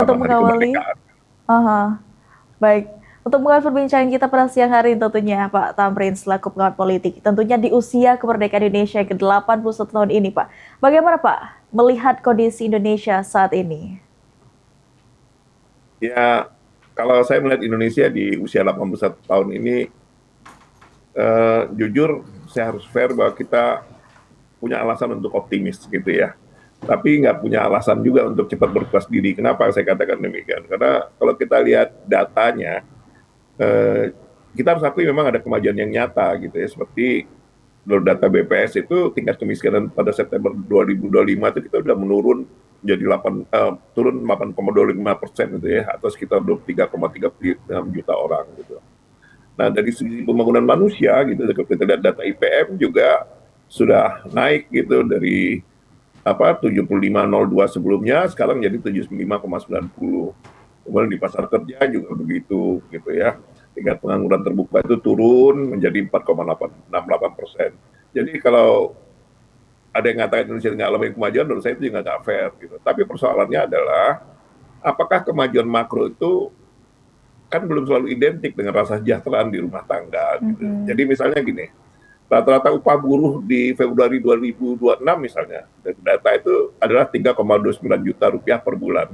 Untuk Selamat Hari mengawali, Kemerdekaan. aha, baik. Untuk mengawali perbincangan kita pada siang hari ini tentunya Pak Tamrin selaku pengamat politik. Tentunya di usia kemerdekaan Indonesia yang ke-81 tahun ini Pak. Bagaimana Pak melihat kondisi Indonesia saat ini? Ya, kalau saya melihat Indonesia di usia 81 tahun ini, jujur saya harus fair bahwa kita punya alasan untuk optimis gitu ya. Tapi nggak punya alasan juga untuk cepat berpuas diri. Kenapa saya katakan demikian? Karena kalau kita lihat datanya, eh, kita harus akui memang ada kemajuan yang nyata gitu ya. Seperti menurut data BPS itu tingkat kemiskinan pada September 2025 itu kita udah menurun jadi turun 8,25% gitu ya, atau sekitar 23,36 juta orang gitu. Nah, dari segi pembangunan manusia gitu, kalau kita lihat data IPM juga sudah naik gitu dari 75,02 sebelumnya sekarang jadi 75,90. Kemudian di pasar kerja juga begitu gitu ya. Tingkat pengangguran terbuka itu turun menjadi 4,68%. Jadi kalau ada yang mengatakan Indonesia nggak alami kemajuan, menurut saya itu juga nggak fair gitu. Tapi persoalannya adalah apakah kemajuan makro itu kan belum selalu identik dengan rasa kesejahteraan di rumah tangga gitu. Jadi Mhm. misalnya gini, rata-rata upah buruh di Februari 2026 misalnya, dari data itu adalah 3,29 juta rupiah per bulan.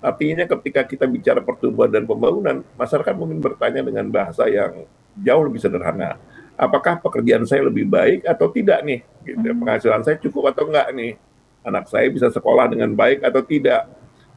Artinya ketika kita bicara pertumbuhan dan pembangunan, masyarakat mungkin bertanya dengan bahasa yang jauh lebih sederhana. Apakah pekerjaan saya lebih baik atau tidak nih? Gitu. Mhm. Penghasilan saya cukup atau enggak nih? Anak saya bisa sekolah dengan baik atau tidak?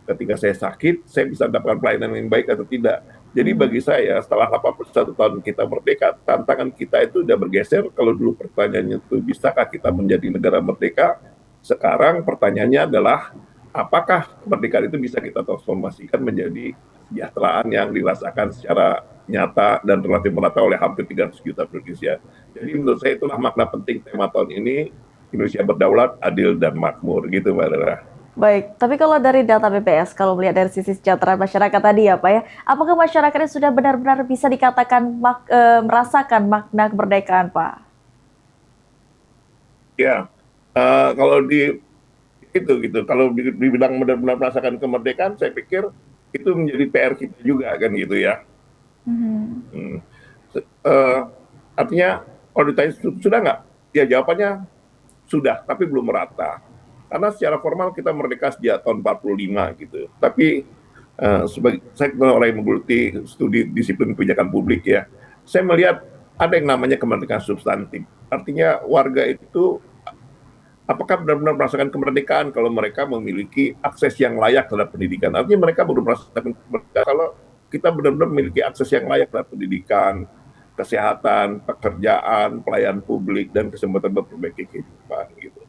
Ketika saya sakit, saya bisa mendapatkan pelayanan yang baik atau tidak? Jadi Mhm. bagi saya, setelah 81 tahun kita merdeka, tantangan kita itu udah bergeser. Kalau dulu pertanyaannya itu, bisakah kita menjadi negara merdeka? Sekarang pertanyaannya adalah, apakah kemerdekaan itu bisa kita transformasikan menjadi kesejahteraan yang dirasakan secara nyata dan relatif merata oleh hampir 300 juta Indonesia. Jadi menurut saya itulah makna penting tema tahun ini, Indonesia berdaulat, adil, dan makmur. Gitu, Mbak Rera. Baik, tapi kalau dari data BPS, kalau melihat dari sisi kesejahteraan masyarakat tadi ya Pak ya, apakah masyarakatnya sudah benar-benar bisa dikatakan merasakan makna kemerdekaan Pak? Ya, kalau di itu gitu, kalau dibilang benar-benar merasakan kemerdekaan, saya pikir itu menjadi PR kita juga kan gitu ya. Mhm. Hmm. Artinya kalau ditanya sudah nggak? Ya jawabannya sudah, tapi belum merata. Karena secara formal kita merdeka sejak tahun 45 gitu. Tapi sebagai saya orang yang menggeluti studi disiplin kebijakan publik ya, saya melihat ada yang namanya kemerdekaan substantif. Artinya warga itu apakah benar-benar merasakan kemerdekaan kalau mereka memiliki akses yang layak terhadap pendidikan. Artinya mereka baru merasakan kemerdekaan kalau kita benar-benar memiliki akses yang layak terhadap pendidikan, kesehatan, pekerjaan, pelayanan publik, dan kesempatan memperbaiki kehidupan gitu.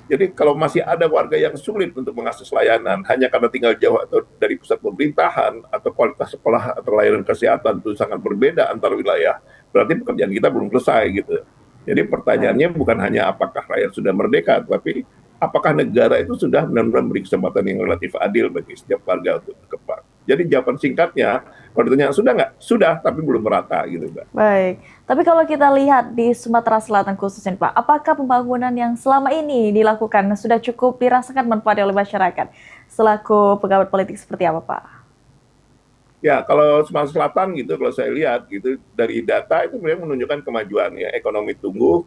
Jadi kalau masih ada warga yang sulit untuk mengakses layanan hanya karena tinggal jauh atau dari pusat pemerintahan, atau kualitas sekolah atau layanan kesehatan itu sangat berbeda antar wilayah, berarti pekerjaan kita belum selesai gitu. Jadi Baik. pertanyaannya bukan hanya apakah rakyat sudah merdeka, tapi apakah negara itu sudah benar-benar memberi kesempatan yang relatif adil bagi setiap warga untuk berkembang. Jadi jawaban singkatnya, kalau ditanya sudah nggak? Sudah, tapi belum merata gitu, Mbak. Baik, tapi kalau kita lihat di Sumatera Selatan khususnya Pak, apakah pembangunan yang selama ini dilakukan sudah cukup dirasakan manfaatnya oleh masyarakat? Selaku pegawai politik seperti apa Pak? Ya, kalau Sumatera Selatan gitu, kalau saya lihat gitu dari data itu memang menunjukkan kemajuan ya, ekonomi tumbuh,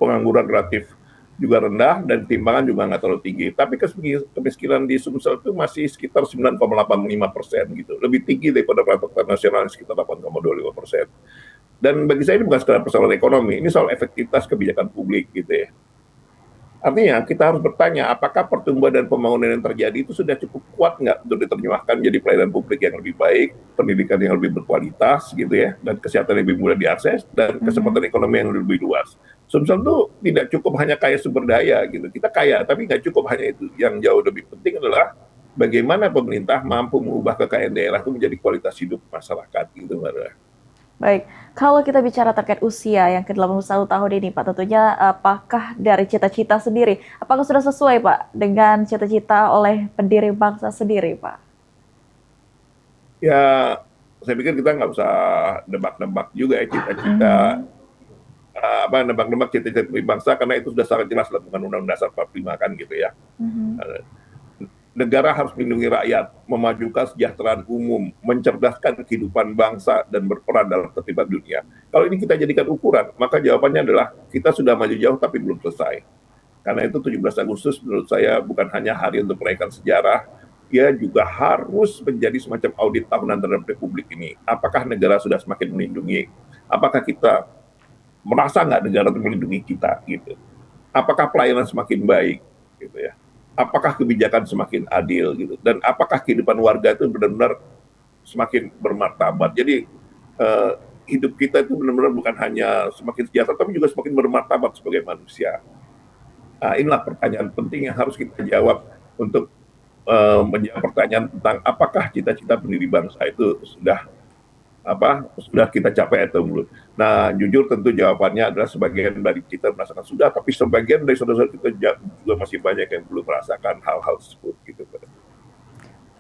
pengangguran relatif juga rendah dan timbangan juga nggak terlalu tinggi. Tapi kemiskinan di Sumsel itu masih sekitar 9,85% gitu, lebih tinggi daripada rata-rata nasional sekitar 8,25%. Dan bagi saya ini bukan sekedar persoalan ekonomi, ini soal efektivitas kebijakan publik gitu ya. Artinya kita harus bertanya, apakah pertumbuhan dan pembangunan yang terjadi itu sudah cukup kuat nggak untuk diterjemahkan menjadi pelayanan publik yang lebih baik, pendidikan yang lebih berkualitas gitu ya, dan kesehatan yang lebih mudah diakses, dan Mhm. kesempatan ekonomi yang lebih luas. Sumsel itu tidak cukup hanya kaya sumber daya gitu, kita kaya, tapi nggak cukup hanya itu. Yang jauh lebih penting adalah bagaimana pemerintah mampu mengubah kekayaan daerah itu menjadi kualitas hidup masyarakat gitu, Mbak. Baik, kalau kita bicara terkait usia yang ke-81 tahun ini Pak, tentunya apakah dari cita-cita sendiri, apakah sudah sesuai Pak dengan cita-cita oleh pendiri bangsa sendiri Pak? Ya, saya pikir kita nggak usah nebak-nebak juga ya cita-cita, Mhm. nebak-nebak cita-cita bangsa karena itu sudah sangat jelas dalam Undang-Undang Dasar 45 kan gitu ya. Mhm. negara harus melindungi rakyat, memajukan kesejahteraan umum, mencerdaskan kehidupan bangsa, dan berperan dalam tertiban dunia. Kalau ini kita jadikan ukuran, maka jawabannya adalah kita sudah maju jauh tapi belum selesai. Karena itu 17 Agustus menurut saya bukan hanya hari untuk merayakan sejarah, ia juga harus menjadi semacam audit tahunan terhadap Republik ini. Apakah negara sudah semakin melindungi? Apakah kita merasa nggak negara itu melindungi kita gitu? Apakah pelayanan semakin baik gitu ya? Apakah kebijakan semakin adil gitu? Dan apakah kehidupan warga itu benar-benar semakin bermartabat? Jadi eh, hidup kita itu benar-benar bukan hanya semakin sejahtera, tapi juga semakin bermartabat sebagai manusia. Nah, inilah pertanyaan penting yang harus kita jawab untuk menjawab pertanyaan tentang apakah cita-cita pendiri bangsa itu sudah kita capai atau belum. Nah, jujur tentu jawabannya adalah sebagian dari kita merasakan sudah, tapi sebagian dari saudara-saudara kita juga masih banyak yang belum merasakan hal-hal tersebut gitu.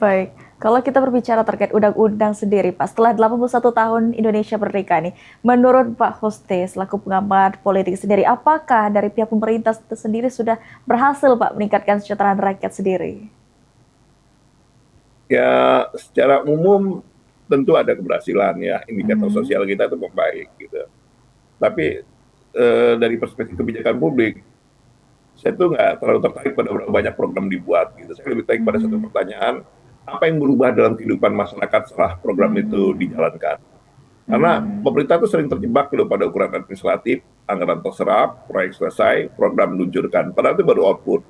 Baik, kalau kita berbicara terkait undang-undang sendiri, Pak, setelah 81 tahun Indonesia merdeka nih, menurut Pak Hoste, selaku pengamat politik sendiri, apakah dari pihak pemerintah sendiri sudah berhasil, Pak, meningkatkan kesejahteraan rakyat sendiri? Ya, secara umum tentu ada keberhasilan ya, indikator Mhm. sosial kita itu membaik gitu. Tapi dari perspektif kebijakan publik, saya tuh nggak terlalu tertarik pada berapa banyak program dibuat gitu. Saya lebih tertarik pada satu Mhm. pertanyaan, apa yang berubah dalam kehidupan masyarakat setelah program itu Mhm. dijalankan. Karena Mhm. pemerintah itu sering terjebak dulu pada ukuran administratif, anggaran terserap, proyek selesai, program diluncurkan. Padahal itu baru output.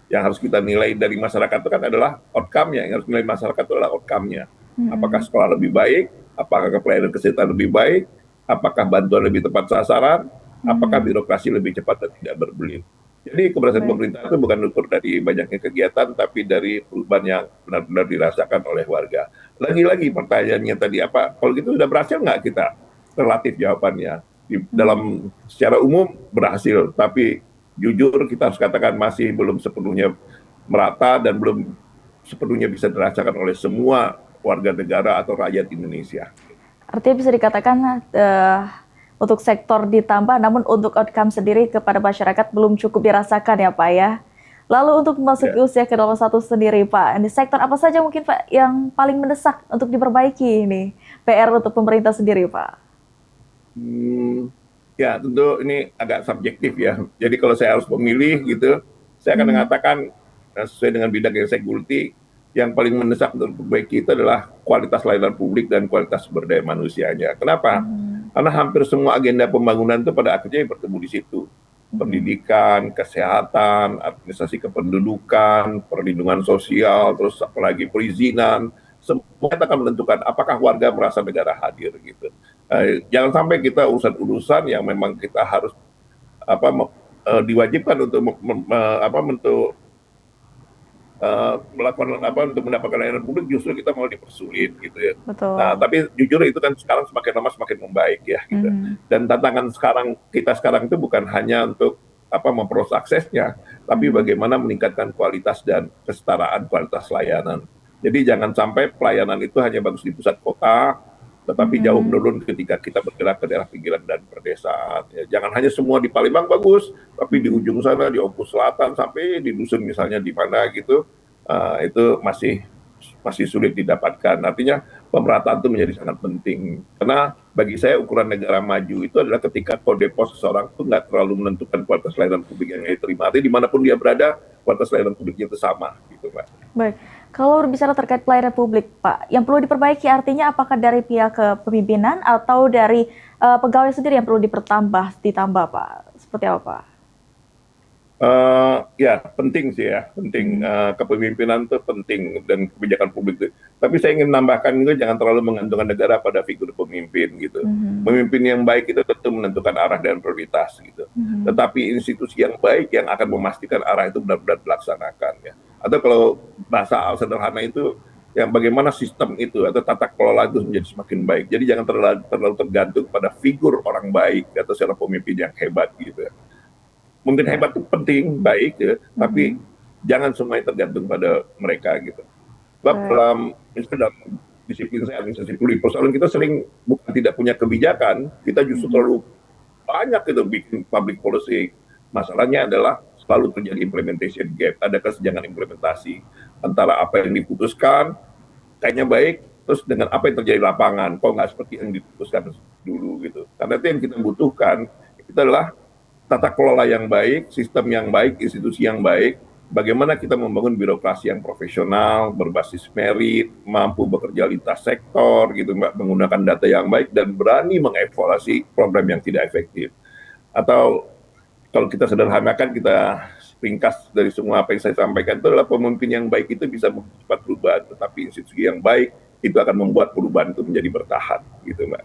Yang harus kita nilai dari masyarakat itu kan adalah outcome-nya. Yang harus nilai masyarakat itu adalah outcome-nya. Apakah Mhm. sekolah lebih baik? Apakah pelayanan kesehatan lebih baik? Apakah bantuan lebih tepat sasaran? Apakah Mhm. birokrasi lebih cepat dan tidak berbelit? Jadi keberhasilan Baik. pemerintah itu bukan ukur dari banyaknya kegiatan, tapi dari perubahan yang benar-benar dirasakan oleh warga. Lagi-lagi pertanyaannya tadi apa? Kalau gitu sudah berhasil nggak kita? Relatif jawabannya. Mhm. Dalam secara umum berhasil, tapi jujur kita harus katakan masih belum sepenuhnya merata dan belum sepenuhnya bisa dirasakan oleh semua warga negara atau rakyat Indonesia. Artinya bisa dikatakan untuk sektor ditambah, namun untuk outcome sendiri kepada masyarakat belum cukup dirasakan ya Pak ya. Lalu untuk memasuki Ya. usia ke-21 sendiri Pak, ini sektor apa saja mungkin Pak yang paling mendesak untuk diperbaiki ini PR untuk pemerintah sendiri Pak? Hmm, ya tentu ini agak subjektif ya. Jadi kalau saya harus memilih gitu, saya akan Mhm. mengatakan sesuai dengan bidang yang saya geluti, yang paling mendesak untuk diperbaiki itu adalah kualitas layanan publik dan kualitas sumber daya manusianya. Kenapa? Mhm. Karena hampir semua agenda pembangunan itu pada akhirnya bertemu di situ. Mhm. Pendidikan, kesehatan, administrasi kependudukan, perlindungan sosial, terus apalagi perizinan, semua itu akan menentukan apakah warga merasa negara hadir gitu. Jangan sampai kita urusan-urusan yang memang kita harus diwajibkan untuk untuk melakukan untuk mendapatkan layanan publik justru kita mau dipersulit gitu ya. Nah, Betul. tapi jujur itu kan sekarang semakin lama semakin membaik ya gitu. Mhm. Dan tantangan kita sekarang itu bukan hanya untuk memperluas aksesnya, tapi Mhm. bagaimana meningkatkan kualitas dan kesetaraan kualitas layanan. Jadi jangan sampai pelayanan itu hanya bagus di pusat kota, tetapi jauh Mhm. menurun ketika kita bergerak ke daerah pinggiran dan perdesaan. Ya, jangan hanya semua di Palembang bagus, tapi di Mhm. ujung sana, di Ompus Selatan, sampai di dusun misalnya di mana gitu, itu masih masih sulit didapatkan. Artinya pemerataan itu menjadi sangat penting. Karena bagi saya ukuran negara maju itu adalah ketika kode pos seseorang itu nggak terlalu menentukan kualitas layanan publik yang dia terima. Artinya dimanapun dia berada, kualitas layanan publiknya itu sama, gitu Mbak. Baik, kalau berbicara terkait pelayanan publik, Pak, yang perlu diperbaiki artinya apakah dari pihak kepemimpinan atau dari pegawai sendiri yang perlu ditambah, Pak? Seperti apa, Pak? Ya penting sih ya, penting. Mhm. Kepemimpinan itu penting dan kebijakan publik itu. Tapi saya ingin menambahkan juga jangan terlalu menggantungkan negara pada figur pemimpin gitu. Mhm. Pemimpin yang baik itu tentu menentukan arah dan prioritas gitu. Mhm. Tetapi institusi yang baik yang akan memastikan arah itu benar-benar dilaksanakan ya. Atau kalau bahasa sederhana itu yang bagaimana sistem itu atau tata kelola itu menjadi semakin baik. Jadi jangan terlalu tergantung pada figur orang baik atau seorang pemimpin yang hebat gitu ya. Mungkin hebat itu penting, baik ya, tapi Mhm. jangan semuanya tergantung pada mereka gitu. Sebab Baik. misalnya dalam disiplin saya administrasi publik, persoalan kita sering bukan tidak punya kebijakan, kita justru Mhm. terlalu banyak itu bikin public policy. Masalahnya adalah selalu terjadi implementation gap, ada kesenjangan implementasi antara apa yang diputuskan kayaknya baik, terus dengan apa yang terjadi di lapangan, kok nggak seperti yang diputuskan dulu gitu. Karena itu yang kita butuhkan, itu adalah tata kelola yang baik, sistem yang baik, institusi yang baik, bagaimana kita membangun birokrasi yang profesional, berbasis merit, mampu bekerja lintas sektor, gitu, Mbak, menggunakan data yang baik, dan berani mengevaluasi program yang tidak efektif. Atau kalau kita sederhanakan, kita ringkas dari semua apa yang saya sampaikan, itu adalah pemimpin yang baik itu bisa mempercepat perubahan, tetapi institusi yang baik itu akan membuat perubahan itu menjadi bertahan, gitu Mbak.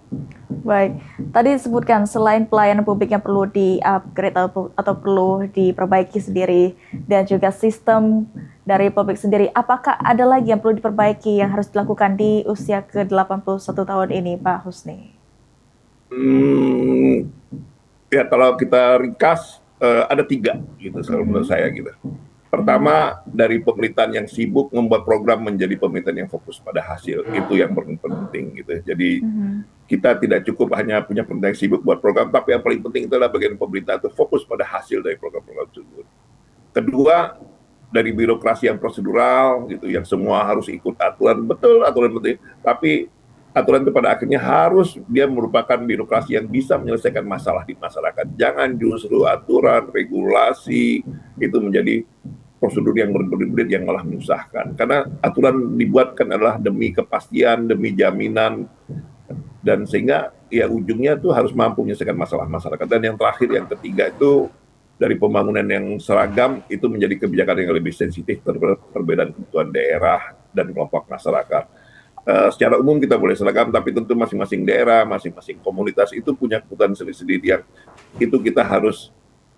Baik, tadi disebutkan selain pelayanan publik yang perlu di-upgrade atau perlu diperbaiki sendiri, dan juga sistem dari publik sendiri, apakah ada lagi yang perlu diperbaiki yang harus dilakukan di usia ke-81 tahun ini, Pak Husni? Ya kalau kita ringkas, ada 3 gitu menurut saya gitu. Pertama, dari pemerintahan yang sibuk membuat program menjadi pemerintahan yang fokus pada hasil, itu yang penting gitu. Jadi kita tidak cukup hanya punya pemerintahan yang sibuk buat program, tapi yang paling penting itu adalah bagian pemerintah itu fokus pada hasil dari program-program tersebut. Kedua, dari birokrasi yang prosedural gitu, yang semua harus ikut aturan, betul aturan penting, tapi aturan itu pada akhirnya harus dia merupakan birokrasi yang bisa menyelesaikan masalah di masyarakat. Jangan justru aturan, regulasi itu menjadi prosedur yang berbelit-belit yang malah menyusahkan. Karena aturan dibuatkan adalah demi kepastian, demi jaminan, dan sehingga ya ujungnya tuh harus mampu menyelesaikan masalah masyarakat. Dan yang terakhir, yang ketiga itu dari pembangunan yang seragam itu menjadi kebijakan yang lebih sensitif terhadap perbedaan kebutuhan daerah dan kelompok masyarakat. Secara umum kita boleh seragam, tapi tentu masing-masing daerah, masing-masing komunitas itu punya kebutuhan sendiri-sendiri yang itu kita harus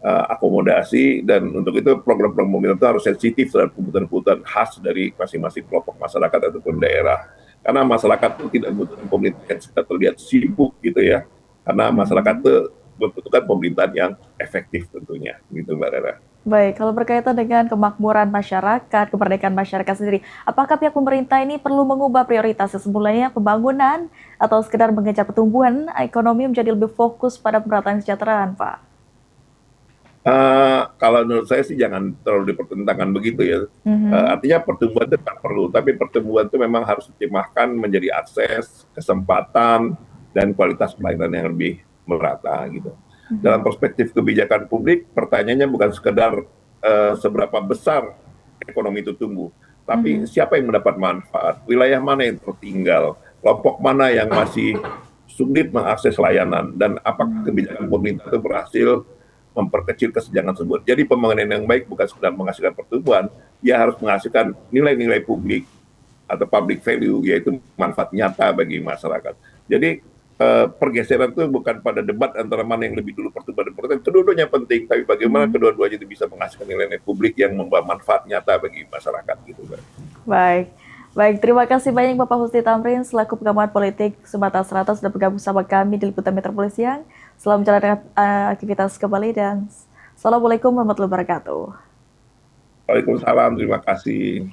akomodasi, dan untuk itu program-program pemerintah itu harus sensitif terhadap kebutuhan-kebutuhan khas dari masing-masing kelompok masyarakat ataupun daerah. Karena masyarakat itu tidak membutuhkan pemerintah yang kita terlihat sibuk gitu ya, karena masyarakat itu membutuhkan pemerintahan yang efektif tentunya, gitu Mbak Rera. Baik, kalau berkaitan dengan kemakmuran masyarakat, kemerdekaan masyarakat sendiri, apakah pihak pemerintah ini perlu mengubah prioritas semulanya pembangunan atau sekedar mengejar pertumbuhan ekonomi menjadi lebih fokus pada pemerataan kesejahteraan, Pak? Kalau menurut saya sih jangan terlalu dipertentangkan begitu ya. Artinya pertumbuhan itu tak perlu, tapi pertumbuhan itu memang harus diterjemahkan menjadi akses, kesempatan, dan kualitas pelayanan yang lebih merata gitu. Dalam perspektif kebijakan publik, pertanyaannya bukan sekedar seberapa besar ekonomi itu tumbuh, tapi siapa yang mendapat manfaat, wilayah mana yang tertinggal, kelompok mana yang masih sulit mengakses layanan, dan apakah kebijakan pemerintah itu berhasil memperkecil kesenjangan tersebut. Jadi pembangunan yang baik bukan sekedar menghasilkan pertumbuhan, dia harus menghasilkan nilai-nilai publik atau public value, yaitu manfaat nyata bagi masyarakat. Jadi pergeseran itu bukan pada debat antara mana yang lebih dulu pertumbuhan dan pertumbuhan. Kedua-duanya penting, tapi bagaimana kedua-duanya itu bisa menghasilkan nilai-nilai publik yang membawa manfaat nyata bagi masyarakat gitu, Mbak. Baik. Baik, terima kasih banyak Bapak Husni Tamrin selaku pengamat politik Sumatera Selatan sudah bergabung sama kami di Liputan Metropoli Siang. Selamat menjalankan aktivitas kembali dan Assalamualaikum warahmatullahi wabarakatuh. Waalaikumsalam, terima kasih.